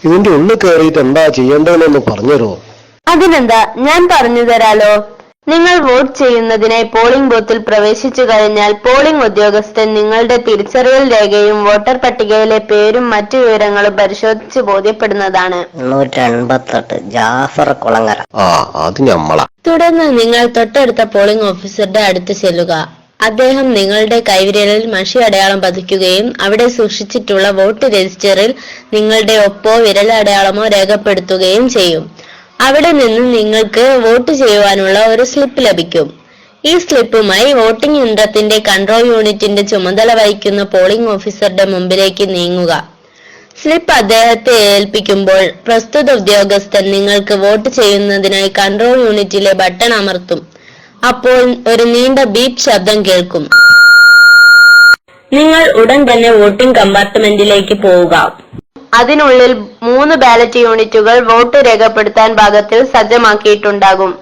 ഇതിന്റെ ഉള്ളിൽ കയറിയിട്ട് എന്താ ചെയ്യേണ്ടതെന്നൊന്ന് പറഞ്ഞുതരുമോ? അതിനെന്താ, ഞാൻ പറഞ്ഞു തരാലോ. നിങ്ങൾ വോട്ട് ചെയ്യുന്നതിനായി പോളിംഗ് ബൂത്തിൽ പ്രവേശിച്ചു കഴിഞ്ഞാൽ പോളിംഗ് ഉദ്യോഗസ്ഥൻ നിങ്ങളുടെ തിരിച്ചറിയൽ രേഖയും വോട്ടർ പട്ടികയിലെ പേരും മറ്റു വിവരങ്ങളും പരിശോധിച്ച് ബോധ്യപ്പെടുന്നതാണ്. 188 ജാഫർ കുളങ്ങര. അത് ഞമ്മളാ. തുടർന്ന് നിങ്ങൾ തൊട്ടടുത്ത പോളിംഗ് ഓഫീസറുടെ അടുത്ത് ചെല്ലുക. അദ്ദേഹം നിങ്ങളുടെ കൈവിരലിൽ മഷി അടയാളം പതിക്കുകയും അവിടെ സൂക്ഷിച്ചിട്ടുള്ള വോട്ട് രജിസ്റ്ററിൽ നിങ്ങളുടെ ഒപ്പോ വിരലടയാളമോ രേഖപ്പെടുത്തുകയും ചെയ്യും. അവിടെ നിന്ന് നിങ്ങൾക്ക് വോട്ട് ചെയ്യുവാനുള്ള ഒരു സ്ലിപ്പ് ലഭിക്കും. ഈ സ്ലിപ്പുമായി വോട്ടിംഗ് യന്ത്രത്തിന്റെ കൺട്രോൾ യൂണിറ്റിന്റെ ചുമതല വഹിക്കുന്ന പോളിംഗ് ഓഫീസറുടെ മുമ്പിലേക്ക് നീങ്ങുക. സ്ലിപ്പ് അദ്ദേഹത്തെ ഏൽപ്പിക്കുമ്പോൾ പ്രസ്തുത ഉദ്യോഗസ്ഥൻ നിങ്ങൾക്ക് വോട്ട് ചെയ്യുന്നതിനായി കൺട്രോൾ യൂണിറ്റിലെ ബട്ടൺ അമർത്തും. അപ്പോൾ ഒരു നീണ്ട ബീപ്പ് ശബ്ദം കേൾക്കും. നിങ്ങൾ ഉടൻ തന്നെ വോട്ടിംഗ് കമ്പാർട്ട്മെന്റിലേക്ക് പോവുക. അതിനുള്ളിൽ 3 ബാലറ്റ് യൂണിറ്റുകൾ വോട്ട് രേഖപ്പെടുത്താൻ പാകത്തിൽ സജ്ജമാക്കിയിട്ടുണ്ടാകും.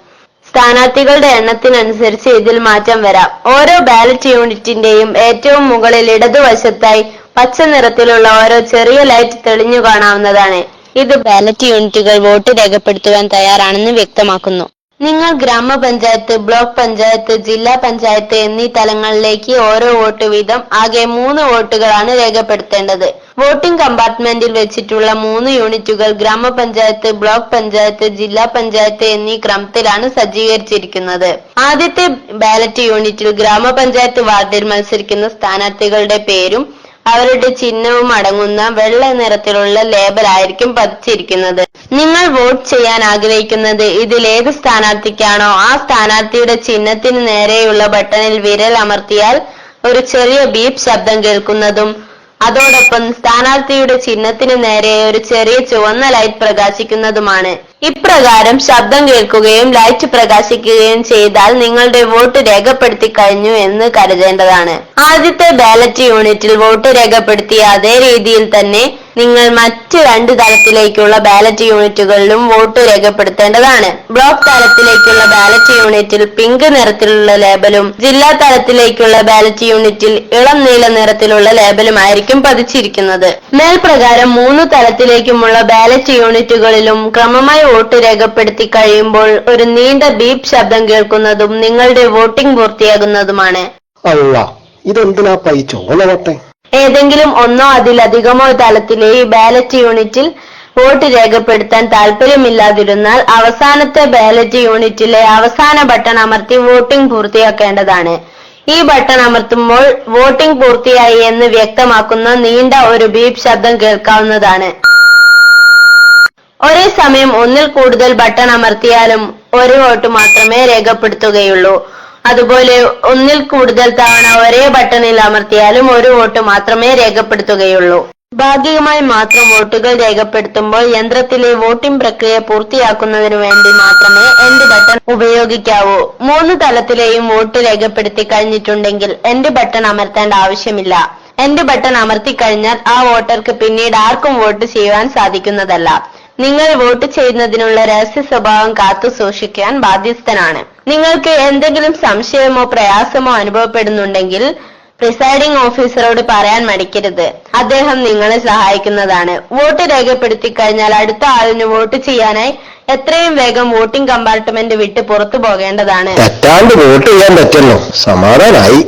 സ്ഥാനാർത്ഥികളുടെ എണ്ണത്തിനനുസരിച്ച് ഇതിൽ മാറ്റം വരാം. ഓരോ ബാലറ്റ് യൂണിറ്റിന്റെയും ഏറ്റവും മുകളിൽ ഇടതുവശത്തായി പച്ച നിറത്തിലുള്ള ഓരോ ചെറിയ ലൈറ്റ് തെളിഞ്ഞു കാണാവുന്നതാണ്. ഇത് ബാലറ്റ് യൂണിറ്റുകൾ വോട്ട് രേഖപ്പെടുത്തുവാൻ തയ്യാറാണെന്ന് വ്യക്തമാക്കുന്നു. നിങ്ങൾ ഗ്രാമപഞ്ചായത്ത്, ബ്ലോക്ക് പഞ്ചായത്ത്, ജില്ലാ പഞ്ചായത്ത് എന്നീ തലങ്ങളിലേക്ക് ഓരോ വോട്ട് വീതം ആകെ 3 വോട്ടുകളാണ് രേഖപ്പെടുത്തേണ്ടത്. വോട്ടിംഗ് കമ്പാർട്ട്മെന്റിൽ വെച്ചിട്ടുള്ള 3 യൂണിറ്റുകൾ ഗ്രാമപഞ്ചായത്ത്, ബ്ലോക്ക് പഞ്ചായത്ത്, ജില്ലാ പഞ്ചായത്ത് എന്നീ ക്രമത്തിലാണ് സജ്ജീകരിച്ചിരിക്കുന്നത്. ആദ്യത്തെ ബാലറ്റ് യൂണിറ്റിൽ ഗ്രാമപഞ്ചായത്ത് വാർഡിൽ മത്സരിക്കുന്ന സ്ഥാനാർത്ഥികളുടെ പേരും അവരുടെ ചിഹ്നവും അടങ്ങുന്ന വെള്ള നിറത്തിലുള്ള ലേബൽ ആയിരിക്കും പതിച്ചിരിക്കുന്നത്. നിങ്ങൾ വോട്ട് ചെയ്യാൻ ആഗ്രഹിക്കുന്നത് ഇതിലേത് സ്ഥാനാർത്ഥിക്കാണോ ആ സ്ഥാനാർത്ഥിയുടെ ചിഹ്നത്തിന് നേരെയുള്ള ബട്ടണിൽ വിരൽ അമർത്തിയാൽ ഒരു ചെറിയ ബീപ്പ് ശബ്ദം കേൾക്കുന്നതും അതോടൊപ്പം സ്ഥാനാർത്ഥിയുടെ ചിഹ്നത്തിന് നേരെ ഒരു ചെറിയ ചുവന്ന ലൈറ്റ് പ്രകാശിക്കുന്നതുമാണ്. ഇപ്രകാരം ശബ്ദം കേൾക്കുകയും ലൈറ്റ് പ്രകാശിക്കുകയും ചെയ്താൽ നിങ്ങളുടെ വോട്ട് രേഖപ്പെടുത്തി കഴിഞ്ഞു എന്ന് കരുതേണ്ടതാണ്. ആദ്യത്തെ ബാലറ്റ് യൂണിറ്റിൽ വോട്ട് രേഖപ്പെടുത്തിയ അതേ രീതിയിൽ തന്നെ നിങ്ങൾ മറ്റ് 2 തലത്തിലേക്കുള്ള ബാലറ്റ് യൂണിറ്റുകളിലും വോട്ട് രേഖപ്പെടുത്തേണ്ടതാണ്. ബ്ലോക്ക് തലത്തിലേക്കുള്ള ബാലറ്റ് യൂണിറ്റിൽ പിങ്ക് നിറത്തിലുള്ള ലേബലും ജില്ലാ തലത്തിലേക്കുള്ള ബാലറ്റ് യൂണിറ്റിൽ ഇളം നീല നിറത്തിലുള്ള ലേബലുമായിരിക്കും പതിച്ചിരിക്കുന്നത്. മേൽപ്രകാരം 3 തലത്തിലേക്കുമുള്ള ബാലറ്റ് യൂണിറ്റുകളിലും ക്രമമായി വോട്ട് രേഖപ്പെടുത്തി കഴിയുമ്പോൾ ഒരു നീണ്ട ബീപ്പ് ശബ്ദം കേൾക്കുന്നതും നിങ്ങളുടെ വോട്ടിംഗ് പൂർത്തിയാകുന്നതുമാണ്. ഇതെന്തിനാ പൈ ചോളവട്ടെ? ഏതെങ്കിലും ഒന്നോ അതിലധികമോ തലത്തിലെ ഈ ബാലറ്റ് യൂണിറ്റിൽ വോട്ട് രേഖപ്പെടുത്താൻ താല്പര്യമില്ലാതിരുന്നാൽ അവസാനത്തെ ബാലറ്റ് യൂണിറ്റിലെ അവസാന ബട്ടൺ അമർത്തി വോട്ടിംഗ് പൂർത്തിയാക്കേണ്ടതാണ്. ഈ ബട്ടൺ അമർത്തുമ്പോൾ വോട്ടിംഗ് പൂർത്തിയായി എന്ന് വ്യക്തമാക്കുന്ന നീണ്ട ഒരു ബീപ്പ് ശബ്ദം കേൾക്കാവുന്നതാണ്. ഒരേ സമയം ഒന്നിൽ കൂടുതൽ ബട്ടൺ അമർത്തിയാലും ഒരു വോട്ട് മാത്രമേ രേഖപ്പെടുത്തുകയുള്ളൂ. അതുപോലെ ഒന്നിൽ കൂടുതൽ തവണ ഒരേ ബട്ടണിൽ അമർത്തിയാലും ഒരു വോട്ട് മാത്രമേ രേഖപ്പെടുത്തുകയുള്ളൂ. ഭാഗികമായി മാത്രം വോട്ടുകൾ രേഖപ്പെടുത്തുമ്പോൾ യന്ത്രത്തിലെ വോട്ടിംഗ് പ്രക്രിയ പൂർത്തിയാക്കുന്നതിനു വേണ്ടി മാത്രമേ എൻഡ് ബട്ടൺ ഉപയോഗിക്കാവൂ. 3 തലത്തിലെയും വോട്ട് രേഖപ്പെടുത്തി കഴിഞ്ഞിട്ടുണ്ടെങ്കിൽ എൻഡ് ബട്ടൺ അമർത്തേണ്ട ആവശ്യമില്ല. എൻഡ് ബട്ടൺ അമർത്തി കഴിഞ്ഞാൽ ആ വോട്ടർക്ക് പിന്നീട് ആർക്കും വോട്ട് ചെയ്യുവാൻ സാധിക്കുന്നതല്ല. നിങ്ങൾ വോട്ട് ചെയ്യുന്നതിനുള്ള രഹസ്യ സ്വഭാവം കാത്തു സൂക്ഷിക്കാൻ ബാധ്യസ്ഥനാണ്. നിങ്ങൾക്ക് എന്തെങ്കിലും സംശയമോ പ്രയാസമോ അനുഭവപ്പെടുന്നുണ്ടെങ്കിൽ പ്രിസൈഡിംഗ് ഓഫീസറോട് പറയാൻ മടിക്കരുത്. അദ്ദേഹം നിങ്ങളെ സഹായിക്കുന്നതാണ്. വോട്ട് രേഖപ്പെടുത്തി കഴിഞ്ഞാൽ അടുത്ത ആളിന് വോട്ട് ചെയ്യാനായി എത്രയും വേഗം വോട്ടിംഗ് കമ്പാർട്ട്മെന്റ് വിട്ട് പുറത്തു പോകേണ്ടതാണ്. തെറ്റാണ്ട് വോട്ട് ചെയ്യാൻ പറ്റുമല്ലോ, സമാധാനായി.